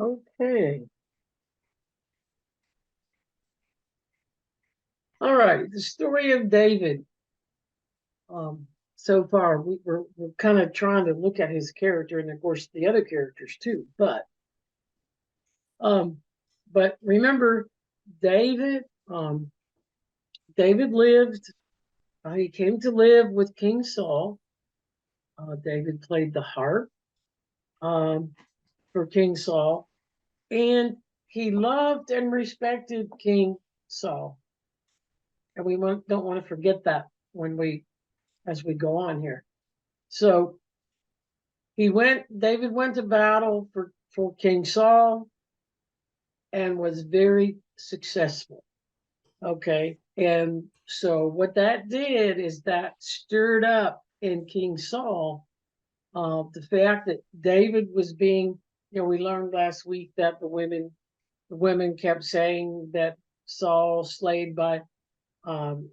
Okay. All right. The story of David. So far, we're kind of trying to look at his character, and of course the other characters too. Um, but remember, David. David lived. He came to live with King Saul. David played the harp um, for King Saul, and he loved and respected King Saul. And don't want to forget that when we as we go on here. So David went to battle for King Saul and was very successful. Okay. And so what that did is that stirred up in King Saul the fact that David was being, we learned last week that the women kept saying that Saul slayed by um,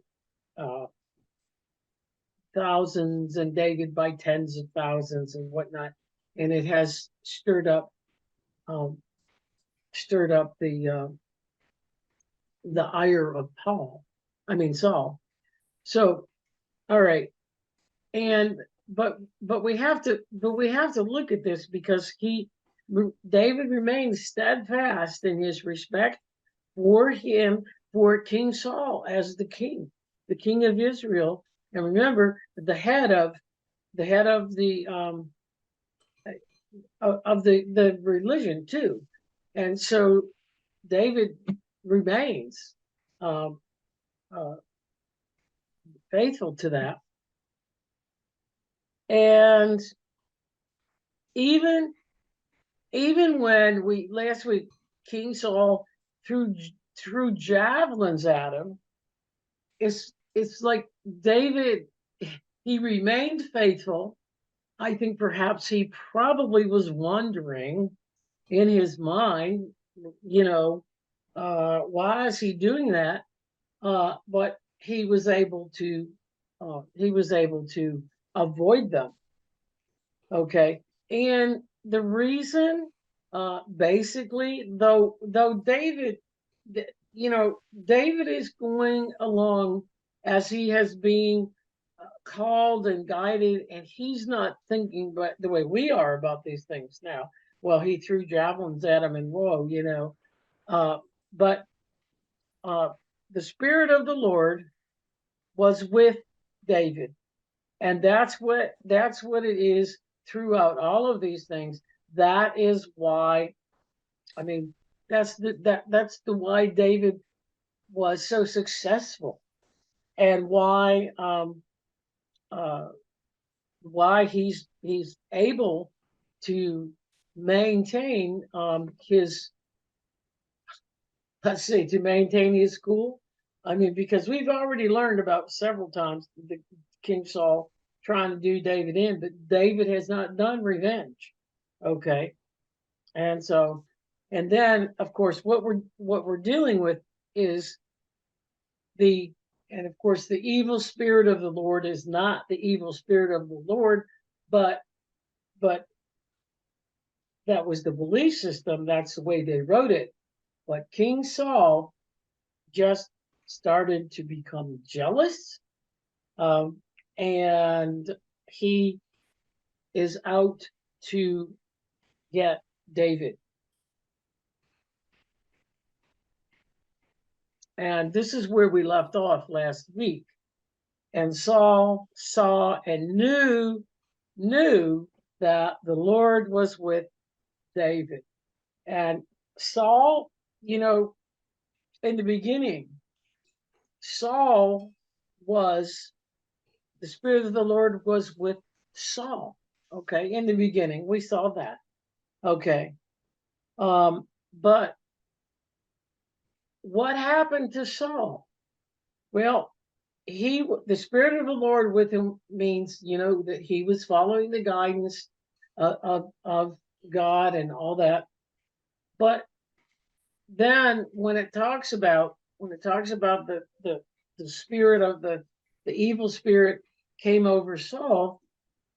uh, thousands and David by tens of thousands and whatnot, and it has um, stirred up the ire of Saul. So, all right, and but we have to look at this because David remains steadfast in his respect for him for King Saul as the king of Israel, and remember the head of the religion too, and so David remains um, uh, faithful to that, and even even when we last week King Saul threw threw javelins at him, it's like David, he remained faithful. I think perhaps he probably was wondering in his mind, you know, why is he doing that? But he was able to avoid them. Okay, and the reason, basically, though David is going along as he has been called and guided, and he's not thinking but the way we are about these things now. Well, he threw javelins at him, and whoa, uh, but uh, the Spirit of the Lord was with David, and that's what it is throughout all of these things. That is why, I mean, that's the why David was so successful, and uh, why he's able to maintain his let's say to maintain his cool. I mean, because we've already learned about several times the King Saul trying to do David in, but David has not done revenge. Okay, and so, and then of course what we're dealing with is the and of course the evil spirit of the Lord is not the evil spirit of the Lord, but but that was the belief system. That's the way they wrote it. But King Saul just started to become jealous, um, and he is out to get David. And this is where we left off last week. And Saul saw and knew that the Lord was with David. And Saul, you know, in the beginning, Saul was the Spirit of the Lord was with Saul. Okay, in the beginning, we saw that. Okay, but what happened to Saul? Well, the Spirit of the Lord with him means, that he was following the guidance of God and all that. But then when it talks about the spirit of the evil spirit came over Saul,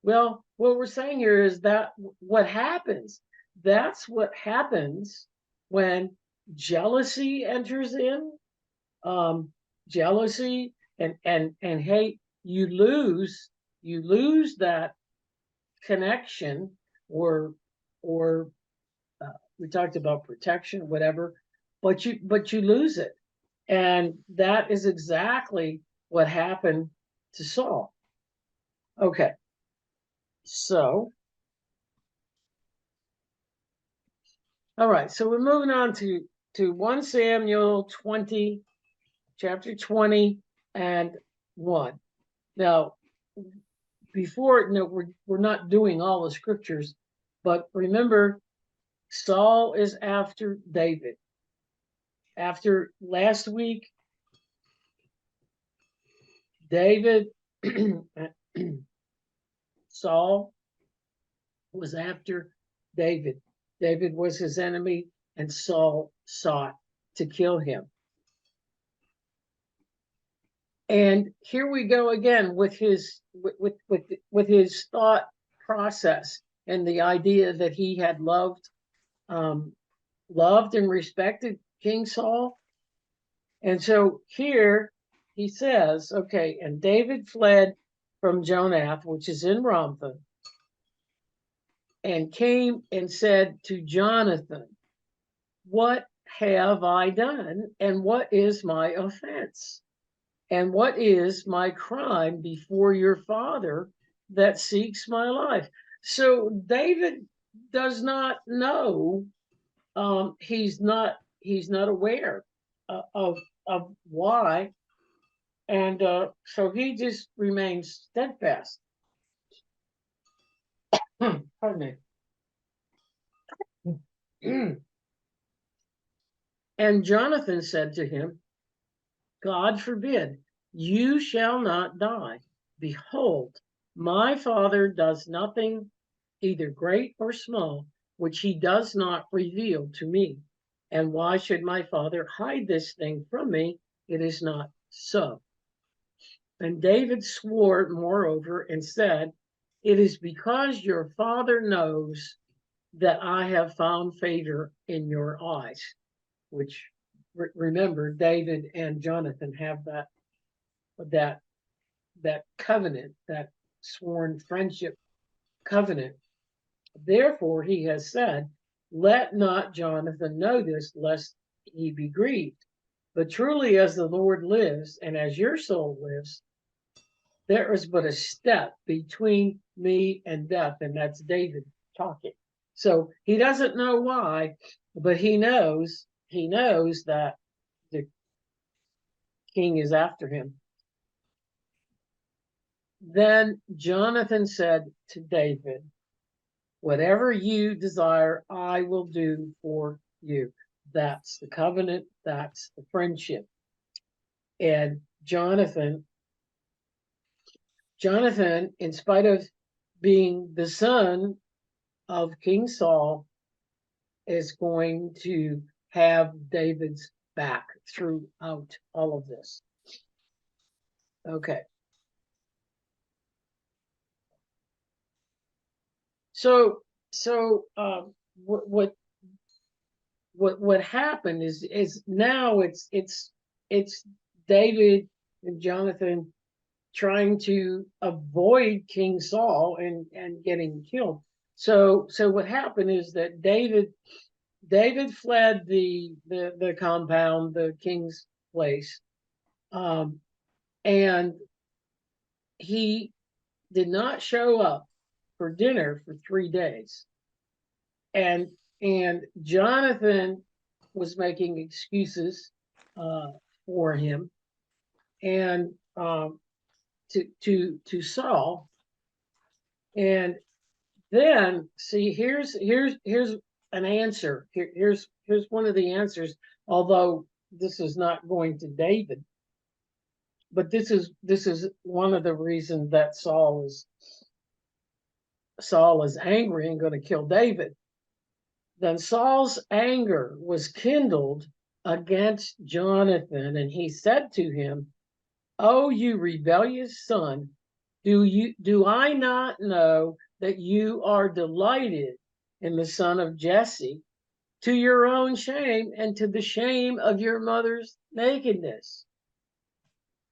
well, what we're saying here is that what happens, that's what happens when jealousy enters in. Um, Jealousy and hate. You lose that connection, or or we talked about protection, whatever, but you lose it. And that is exactly what happened to Saul. Okay, so all right, so we're moving on to 1 Samuel 20, chapter 20 and 1. Now, before, we're not doing all the scriptures, but remember, Saul is after David. After last week, David, Saul was after David. David was his enemy, and Saul sought to kill him. And here we go again with his thought process, and the idea that he had loved and respected King Saul. And so here he says, okay, and David fled from Jonath, which is in Ramtha, and came and said to Jonathan, what have I done? And what is my offense? And what is my crime before your father that seeks my life? So David does not know. He's not aware of why, and so he just remains steadfast. Pardon me. And Jonathan said to him, God forbid, you shall not die. Behold, my father does nothing, either great or small, which he does not reveal to me. And why should my father hide this thing from me? It is not so. And David swore, moreover, and said, it is because your father knows that I have found favor in your eyes. Which, remember, David and Jonathan have that covenant, that sworn friendship covenant. Therefore, he has said, let not Jonathan know this, lest he be grieved. But truly, as the Lord lives, and as your soul lives, there is but a step between me and death. And that's David talking. So he doesn't know why, but he knows that the king is after him. Then Jonathan said to David, whatever you desire, I will do for you. That's the covenant. That's the friendship. And Jonathan, in spite of being the son of King Saul, is going to have David's back throughout all of this. Okay. So what happened is now it's David and Jonathan trying to avoid King Saul and getting killed. So what happened is that David fled the compound, the king's place, and he did not show up for dinner for 3 days. And Jonathan was making excuses for him, and to Saul. And then, see, here's an answer. Here's one of the answers. Although this is not going to David, but this is one of the reasons that Saul is angry and going to kill David. Then Saul's anger was kindled against Jonathan, and he said to him, "Oh, you rebellious son, do I not know that you are delighted in the son of Jesse, to your own shame and to the shame of your mother's nakedness.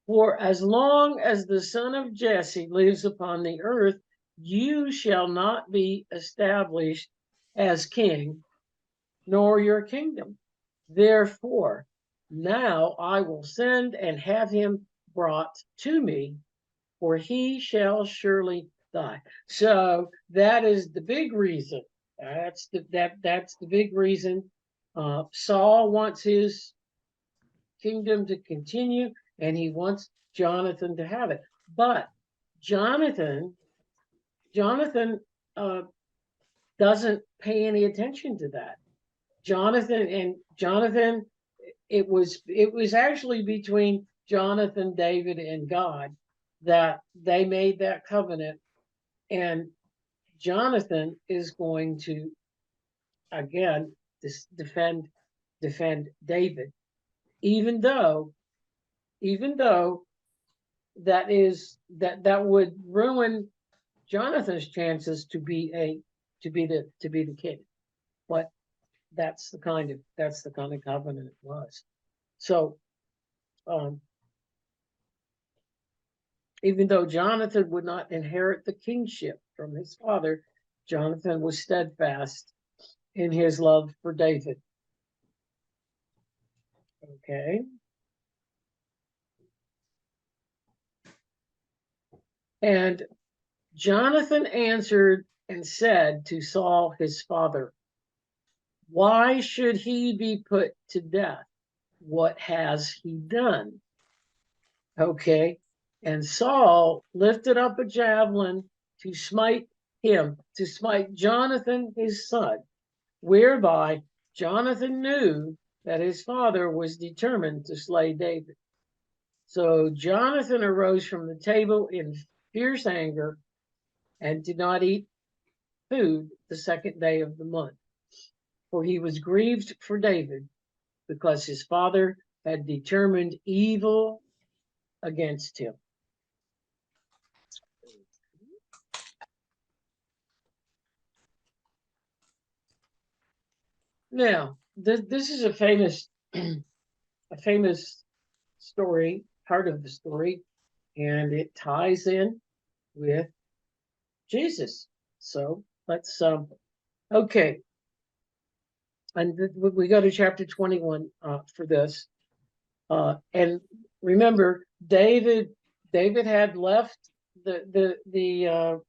For as long as the son of Jesse lives upon the earth, you shall not be established as king, nor your kingdom. Therefore, now I will send and have him brought to me, for he shall surely die. So that is the big reason. That's the big reason. Saul wants his kingdom to continue, and he wants Jonathan to have it. But Jonathan uh, doesn't pay any attention to that. Jonathan, it was actually between Jonathan, David, and God that they made that covenant, and Jonathan is going to again defend David, even though that would ruin Jonathan's chances to be the king. But that's the kind of covenant it was. So even though Jonathan would not inherit the kingship from his father, Jonathan was steadfast in his love for David. Okay. And Jonathan answered and said to Saul his father, why should he be put to death? What has he done? Okay. And Saul lifted up a javelin to smite Jonathan his son, whereby Jonathan knew that his father was determined to slay David. So Jonathan arose from the table in fierce anger and did not eat food the second day of the month, for he was grieved for David, because his father had determined evil against him. Now, this is a famous story, part of the story, and it ties in with Jesus. So let's okay, and we go to chapter 21 for this. And remember, David had left the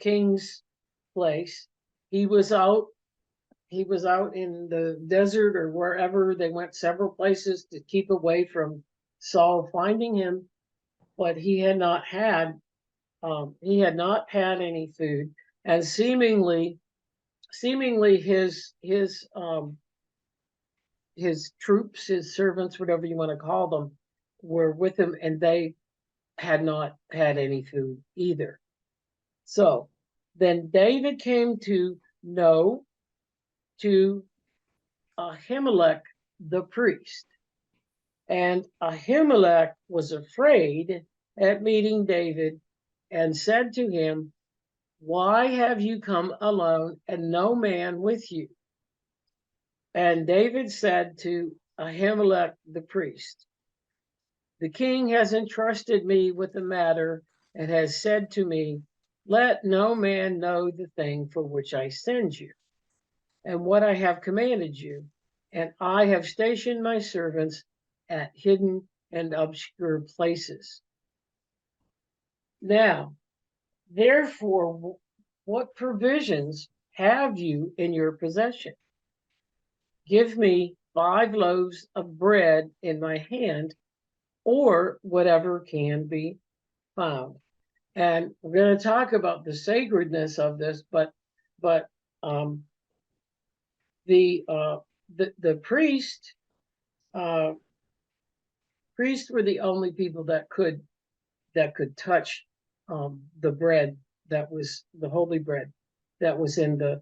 king's place. He was out in the desert or wherever. They went several places to keep away from Saul finding him, but he had not had any food, and seemingly his troops, his servants, whatever you want to call them, were with him, and they had not had any food either. So then David came to know to Ahimelech the priest, and Ahimelech was afraid at meeting David and said to him, why have you come alone and no man with you? And David said to Ahimelech the priest, the king has entrusted me with the matter and has said to me, let no man know the thing for which I send you and what I have commanded you. And I have stationed my servants at hidden and obscure places. Now, therefore, what provisions have you in your possession? Give me 5 loaves of bread in my hand, or whatever can be found. And we're going to talk about the sacredness of this, but the priests were the only people that could touch the bread, that was the holy bread that was in the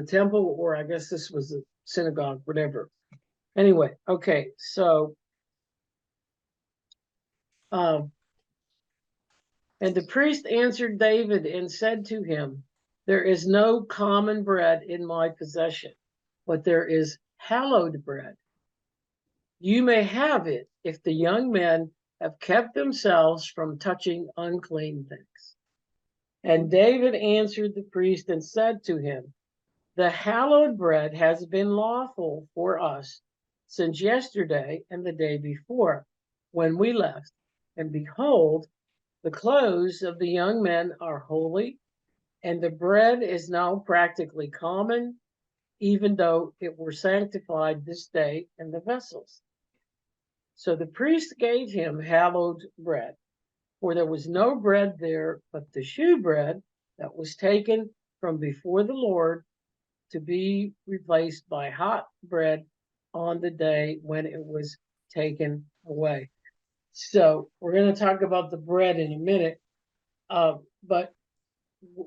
temple, or I guess this was the synagogue, whatever. Anyway, okay, so and the priest answered David and said to him, There is no common bread in my possession, but there is hallowed bread. You may have it if the young men have kept themselves from touching unclean things. And David answered the priest and said to him, the hallowed bread has been lawful for us since yesterday and the day before, when we left. And behold, the clothes of the young men are holy, and the bread is now practically common, even though it were sanctified this day in the vessels. So the priest gave him hallowed bread, for there was no bread there but the shewbread that was taken from before the Lord to be replaced by hot bread on the day when it was taken away. So we're going to talk about the bread in a minute, but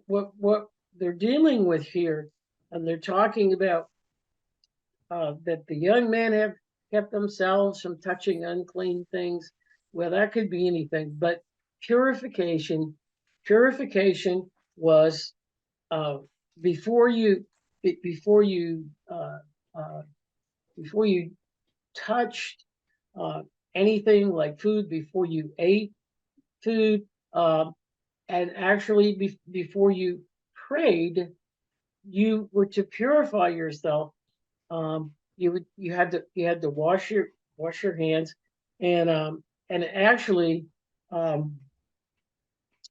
what they're dealing with here, and they're talking about that the young men have kept themselves from touching unclean things. Well, that could be anything, but purification was uh, before you before you uh, before you touched uh, anything like food, before you ate food, and actually before you prayed, you were to purify yourself. You had to wash your hands, and actually um,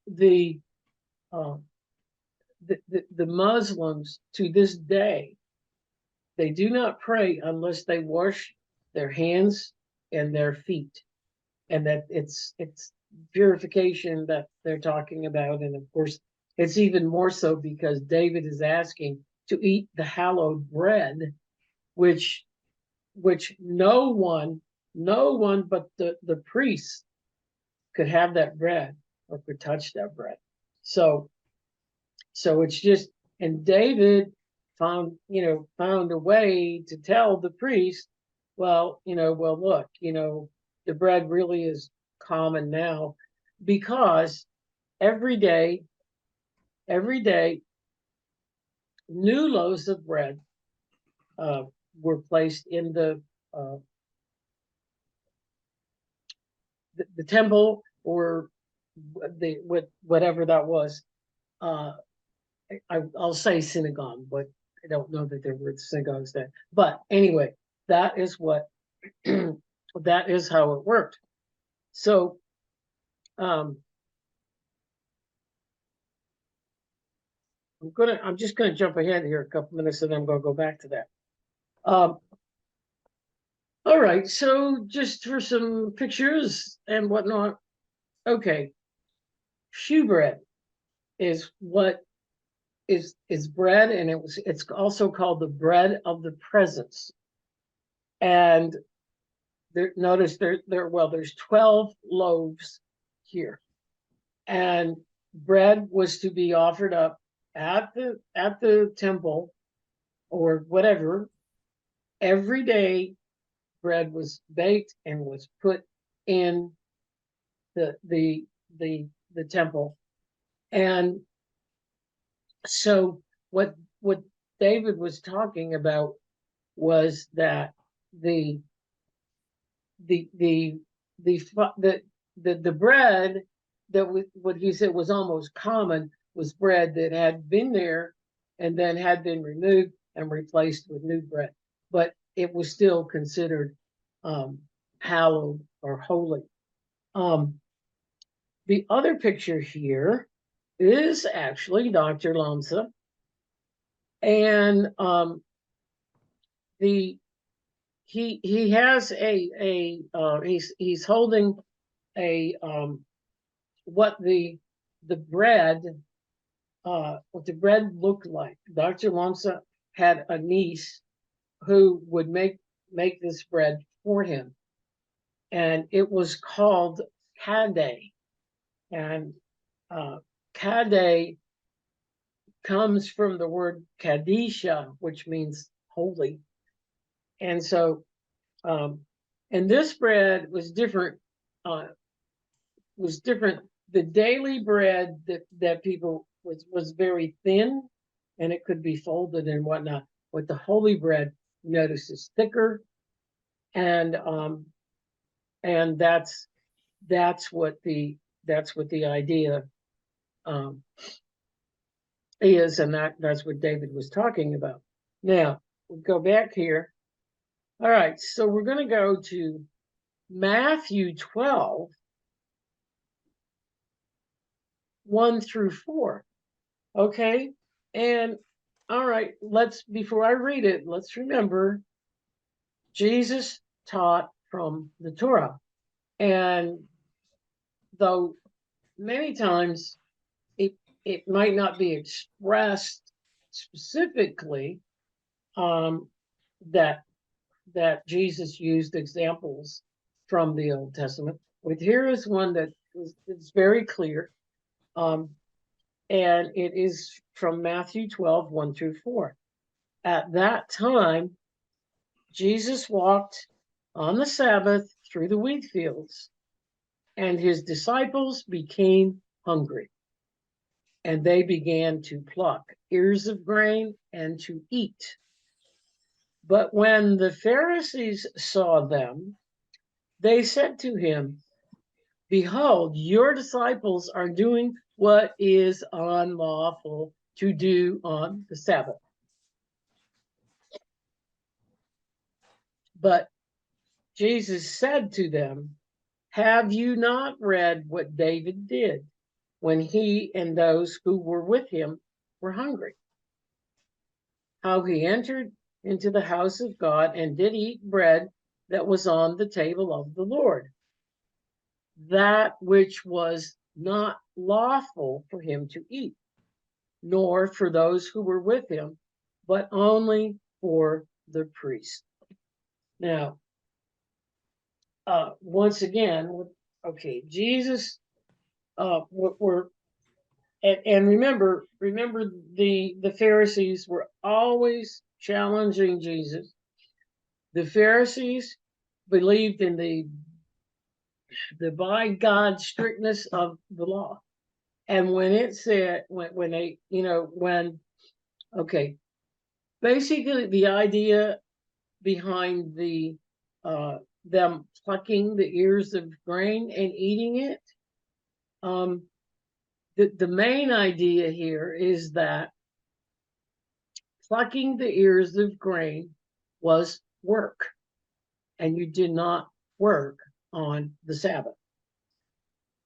the, uh, the Muslims to this day, they do not pray unless they wash their hands and their feet, and that it's purification that they're talking about. And of course, it's even more so because David is asking to eat the hallowed bread, which no one but the priests could have that bread or could touch that bread. So it's just, and David found a way to tell the priest, well, well, look, the bread really is common now, because every day every day new loaves of bread uh, were placed in uh, the temple, or whatever that was. uh, I'll say synagogue, but I don't know that there were synagogues then. But anyway, that is what that is how it worked. So um, I'm just gonna jump ahead here a couple minutes, and then I'm gonna go back to that. Um, all right, so just for some pictures and whatnot. Okay, shewbread is what is bread, and it's also called the bread of the presence. And notice there's 12 loaves here, and bread was to be offered up at the temple or whatever. Every day bread was baked and was put in the the the temple. And so what David was talking about was that the the the the the bread that was, what he said was almost common, was bread that had been there and then had been removed and replaced with new bread, but it was still considered hallowed or holy. The other picture here is actually Dr. Lamsa, and the he has he's holding a what what the bread looked like. Dr. Lamsa had a niece who would make this bread for him, and it was called kade. And kade comes from the word kadisha, which means holy. And so and this bread was different. Uh, was different. The daily bread that people was very thin, and it could be folded and whatnot. With the holy bread, notice is thicker, and that's what the idea um, is, and that's what David was talking about. Now we go back here. All right, so we're going to go to Matthew 12, 1 through 4. Okay, and all right, before I read it, let's remember Jesus taught from the Torah, and though many times it might not be expressed specifically that Jesus used examples from the Old Testament. But here is one that is very clear, and it is from Matthew 12, 1 through 4. At that time, Jesus walked on the Sabbath through the wheat fields, and his disciples became hungry, and they began to pluck ears of grain and to eat. But when the Pharisees saw them, they said to him, "Behold, your disciples are doing what is unlawful to do on the Sabbath." But Jesus said to them, "Have you not read what David did when he and those who were with him were hungry? How he entered into the house of God and did eat bread that was on the table of the Lord, that which was not lawful for him to eat, nor for those who were with him, but only for the priest." Now, once again, okay, Jesus, we're and remember the Pharisees were always challenging Jesus. The Pharisees believed in the by God strictness of the law, and when it said when they okay, basically the idea behind them plucking the ears of grain and eating it, the main idea here is that plucking the ears of grain was work, and you did not work on the Sabbath.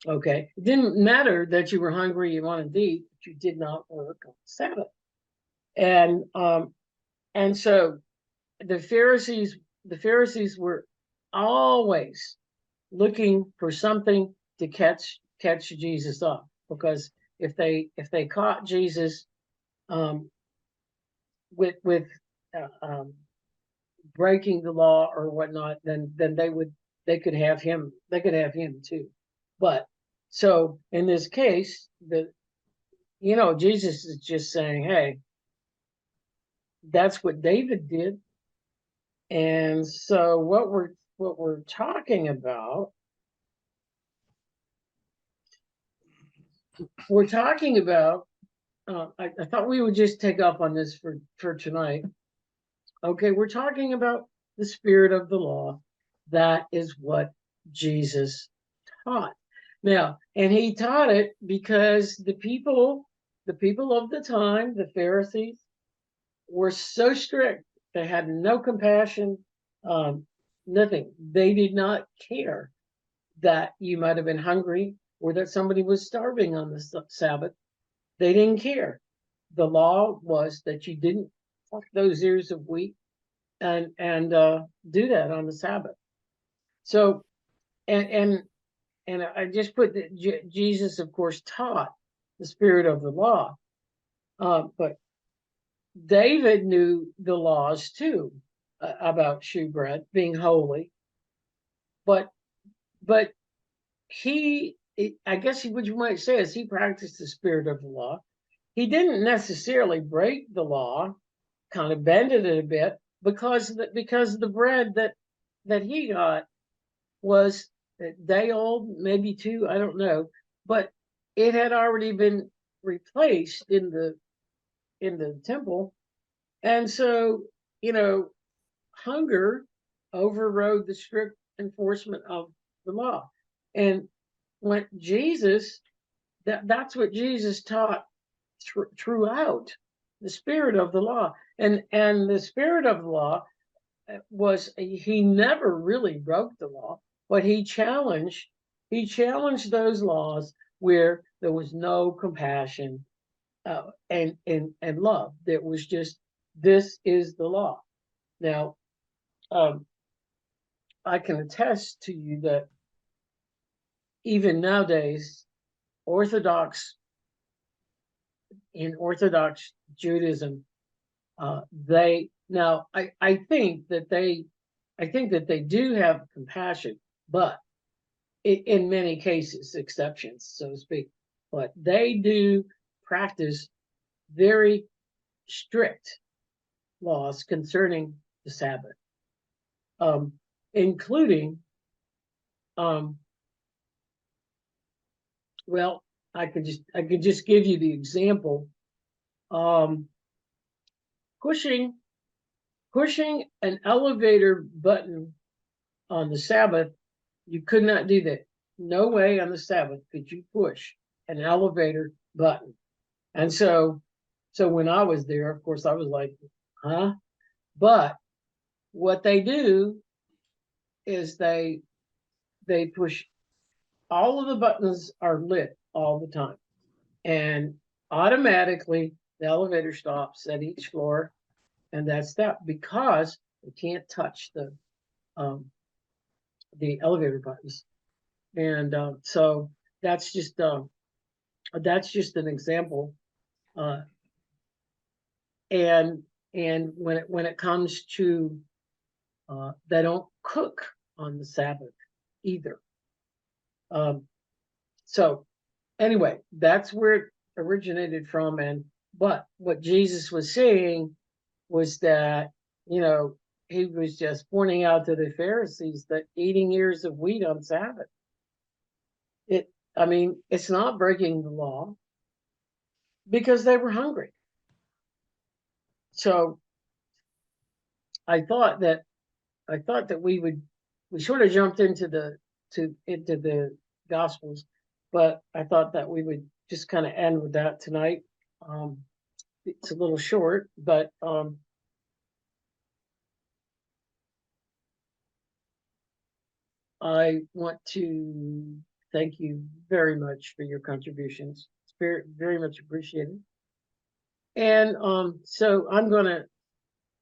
Okay, it didn't matter that you were hungry, you wanted to eat, but you did not work on the Sabbath. And so the Pharisees were always looking for something to catch Jesus up, because if they caught Jesus with breaking the law or whatnot, then they could have him too. But so in this case, Jesus is just saying, hey, that's what David did. And so what we're talking about, I thought we would just take up on this for tonight. Okay, we're talking about the spirit of the law. That is what Jesus taught. Now, and he taught it because the people of the time, the Pharisees, were so strict. They had no compassion, nothing. They did not care that you might have been hungry or that somebody was starving on the Sabbath. They didn't care. The law was that you didn't pluck those ears of wheat and do that on the Sabbath. So, and I just put that Jesus, of course, taught the spirit of the law, but David knew the laws too about shewbread being holy, but I guess what you might say is he practiced the spirit of the law. He didn't necessarily break the law, kind of bended it a bit, because the bread that he got was a day old, maybe two, I don't know, but it had already been replaced in in the temple. And so, you know, hunger overrode the strict enforcement of the law. And when Jesus, that's what Jesus taught throughout, the spirit of the law. And the spirit of the law was, he never really broke the law, but he challenged those laws where there was no compassion, and love. That was just, this is the law. Now, um, I can attest to you that even nowadays, Orthodox in Orthodox Judaism, they now I think that they do have compassion, but in many cases, exceptions, so to speak, but they do practice very strict laws concerning the Sabbath, um, including, um, well, I could just give you the example, um, pushing pushing an elevator button on the Sabbath. You could not do that. No way on the Sabbath could you push an elevator button. And so when I was there, of course, I was like, huh? But what they do is they push, all of the buttons are lit all the time. And automatically the elevator stops at each floor, and that's that, because they can't touch um, the elevator buttons. And so that's just uh, that's just an example. Uh, and when it comes to, they don't cook on the Sabbath either. Um, so anyway, that's where it originated from. And but what Jesus was saying was that, you know, he was just pointing out to the Pharisees that eating ears of wheat on Sabbath, it I mean, it's not breaking the law, because they were hungry. So I thought that we sort of jumped into the Gospels, but I thought that we would just kind of end with that tonight. Um, it's a little short, but I want to thank you very much for your contributions. It's very, very much appreciated. And so I'm gonna.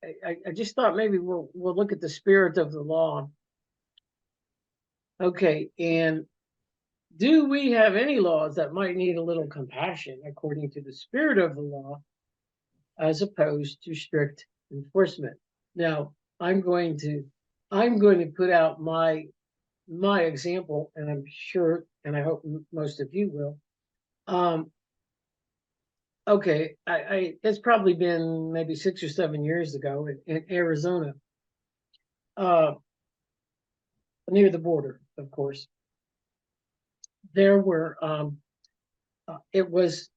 I just thought maybe we'll look at the spirit of the law. Okay, and do we have any laws that might need a little compassion according to the spirit of the law, as opposed to strict enforcement? Now, I'm going to put out my example, and I'm sure, and I hope most of you will. Um, okay, it's probably been maybe 6 or 7 years ago in Arizona, uh, near the border, of course. There were it was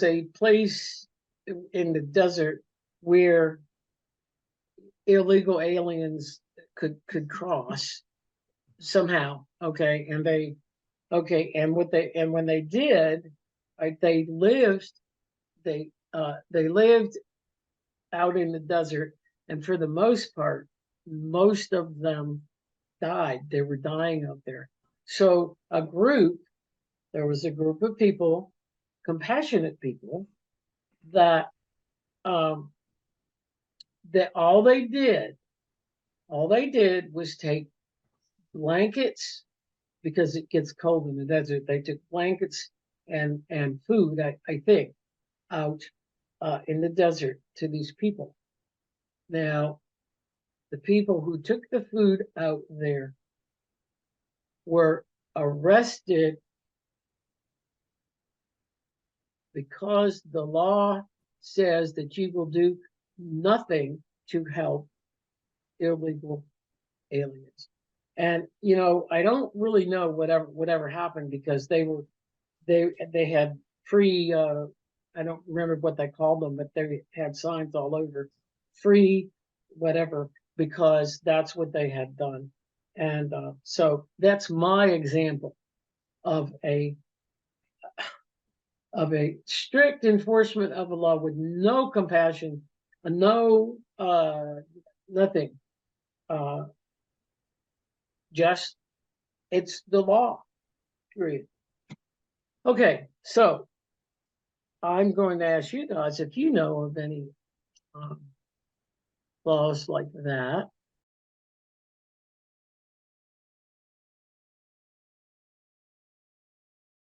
a place in the desert where illegal aliens could cross somehow. Okay, and they okay, and what they and when they did, right, they lived out in the desert, and for the most part, most of them died. They were dying out there. So there was a group of people, compassionate people, that um, that all they did was take blankets, because it gets cold in the desert. They took blankets and food, I think, out in the desert to these people. Now, the people who took the food out there were arrested, because the law says that you will do nothing to help illegal aliens. And I don't really know whatever happened, because they had free I don't remember what they called them, but they had signs all over, free, whatever, because that's what they had done. And so that's my example of a strict enforcement of a law with no compassion, no nothing, uh, just it's the law. Period. Okay, so I'm going to ask you guys if you know of any um, laws like that.